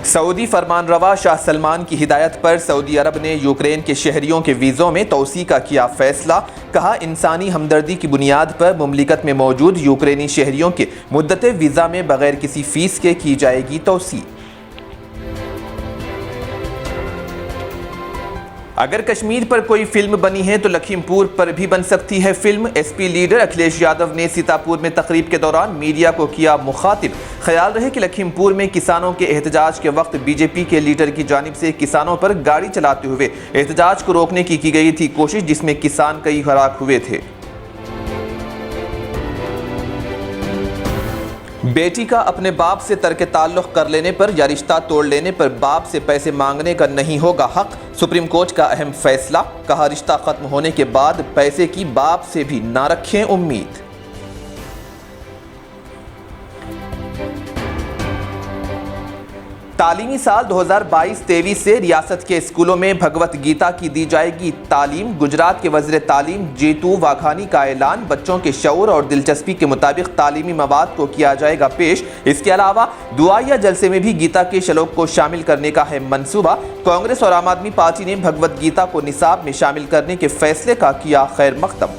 سعودی فرمان روا شاہ سلمان کی ہدایت پر سعودی عرب نے یوکرین کے شہریوں کے ویزوں میں توسیع کا کیا فیصلہ۔ کہا انسانی ہمدردی کی بنیاد پر مملکت میں موجود یوکرینی شہریوں کے مدت ویزا میں بغیر کسی فیس کے کی جائے گی توسیع۔ اگر کشمیر پر کوئی فلم بنی ہے تو لکھیم پور پر بھی بن سکتی ہے film. S P leader Akhilesh Yadav نے سیتاپور میں تقریب کے دوران میڈیا کو کیا مخاطب۔ خیال رہے کہ لکھیم پور میں کسانوں کے احتجاج کے وقت بی جے پی کے لیڈر کی جانب سے کسانوں پر گاڑی چلاتے ہوئے احتجاج کو روکنے کی گئی تھی کوشش، جس میں کسان کئی ہلاک ہوئے تھے۔ بیٹی کا اپنے باپ سے ترک تعلق کر لینے پر یا رشتہ توڑ لینے پر باپ سے پیسے مانگنے کا نہیں ہوگا حق۔ سپریم کورٹ کا اہم فیصلہ۔ کہا رشتہ ختم ہونے کے بعد پیسے کی باپ سے بھی نہ رکھیں امید۔ تعلیمی سال 2022-23 سے ریاست کے اسکولوں میں بھگوت گیتا کی دی جائے گی تعلیم۔ گجرات کے وزیر تعلیم جیتو واگھانی کا اعلان۔ بچوں کے شعور اور دلچسپی کے مطابق تعلیمی مواد کو کیا جائے گا پیش۔ اس کے علاوہ دعائیہ جلسے میں بھی گیتا کے شلوک کو شامل کرنے کا ہے منصوبہ۔ کانگریس اور عام آدمی پارٹی نے بھگوت گیتا کو نصاب میں شامل کرنے کے فیصلے کا کیا خیر مقدم۔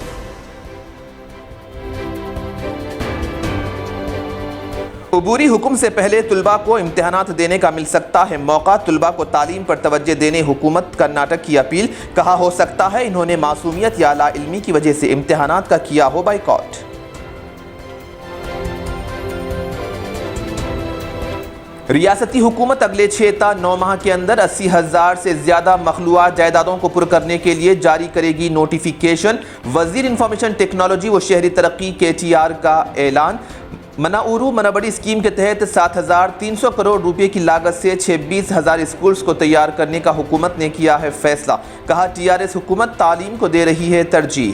عبوری حکم سے پہلے طلباء کو امتحانات دینے کا مل سکتا ہے موقع۔ طلباء کو تعلیم پر توجہ دینے حکومت کرناٹک کی اپیل۔ کہا ہو سکتا ہے انہوں نے معصومیت یا لا علمی کی وجہ سے امتحانات کا کیا ہو بائیکاٹ۔ ریاستی حکومت اگلے 6 تا 9 ماہ کے اندر 80,000 سے زیادہ مخلوعہ جائیدادوں کو پر کرنے کے لیے جاری کرے گی نوٹیفیکیشن۔ وزیر انفارمیشن ٹیکنالوجی و شہری ترقی KTR کا اعلان۔ مناورو منابڑی اسکیم کے تحت 7,300 کروڑ روپے کی لاگت سے 26,000 اسکولز کو تیار کرنے کا حکومت نے کیا ہے فیصلہ۔ کہا TRS حکومت تعلیم کو دے رہی ہے ترجیح۔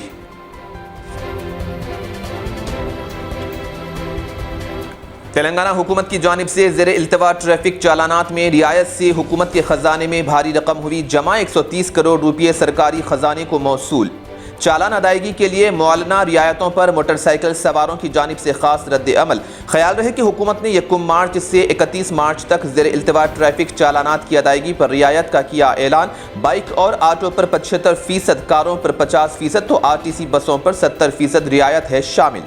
تلنگانہ حکومت کی جانب سے زیر التوا ٹریفک چالانات میں رعایت سے حکومت کے خزانے میں بھاری رقم ہوئی جمع۔ 130 کروڑ روپے سرکاری خزانے کو موصول۔ چالان ادائیگی کے لیے معلنہ رعایتوں پر موٹر سائیکل سواروں کی جانب سے خاص رد عمل۔ خیال رہے کہ حکومت نے 1 مارچ سے 31 مارچ تک زیر التوا ٹریفک چالانات کی ادائیگی پر رعایت کا کیا اعلان۔ بائک اور آٹو پر 75%، کاروں پر 50% تو RTC بسوں پر 70% رعایت ہے شامل۔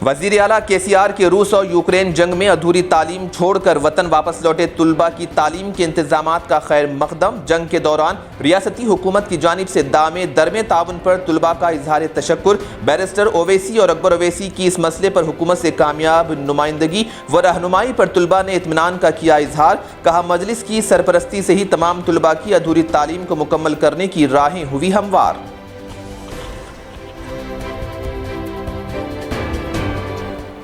وزیر اعلیٰ KCR کے روس اور یوکرین جنگ میں ادھوری تعلیم چھوڑ کر وطن واپس لوٹے طلباء کی تعلیم کے انتظامات کا خیر مقدم۔ جنگ کے دوران ریاستی حکومت کی جانب سے درمے تعاون پر طلباء کا اظہار تشکر۔ بیرسٹر اویسی اور اکبر اویسی کی اس مسئلے پر حکومت سے کامیاب نمائندگی و رہنمائی پر طلباء نے اطمینان کا کیا اظہار۔ کہا مجلس کی سرپرستی سے ہی تمام طلباء کی ادھوری تعلیم کو مکمل کرنے کی راہیں ہوئی ہموار۔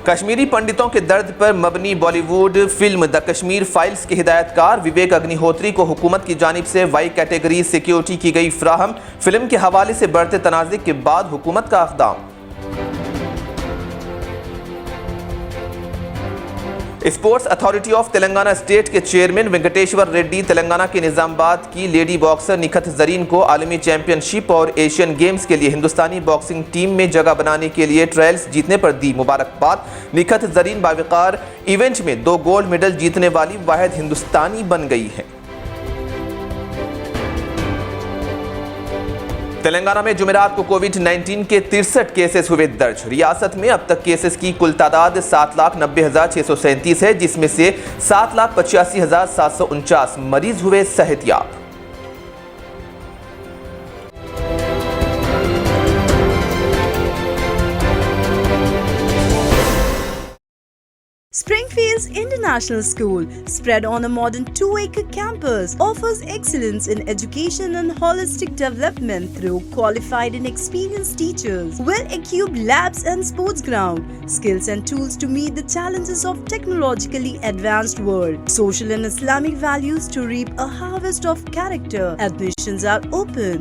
کشمیری پنڈتوں کے درد پر مبنی Bollywood film The Kashmir Files کے ہدایت کار وویک اگنی ہوتری کو حکومت کی جانب سے وائی کیٹیگری سیکیورٹی کی گئی فراہم۔ فلم کے حوالے سے بڑھتے تنازع کے بعد حکومت کا اقدام۔ Sports authority of Telangana state کے چیئرمین وینکٹیشور ریڈی تلنگانہ کے نظام آباد کی لیڈی باکسر نکھت زرین کو عالمی چیمپئن شپ اور ایشین گیمز کے لیے ہندوستانی باکسنگ ٹیم میں جگہ بنانے کے لیے ٹرائلز جیتنے پر دی مبارکباد۔ نکھت زرین باوقار ایونٹ میں 2 گولڈ میڈل جیتنے والی واحد ہندوستانی بن گئی ہے۔ تلنگانہ میں جمعرات کو کووڈ-19 کے 63 کیسز ہوئے درج۔ ریاست میں اب تک کیسز کی کل تعداد 7,90,637 ہے، جس میں سے 7,85,749 مریض ہوئے صحت یاب۔ Springfields International School, spread on a modern 2-acre campus, offers excellence in education and holistic development through qualified and experienced teachers, well-equipped labs and sports ground, skills and tools to meet the challenges of technologically advanced world, social and Islamic values to reap a harvest of character. Admissions are open.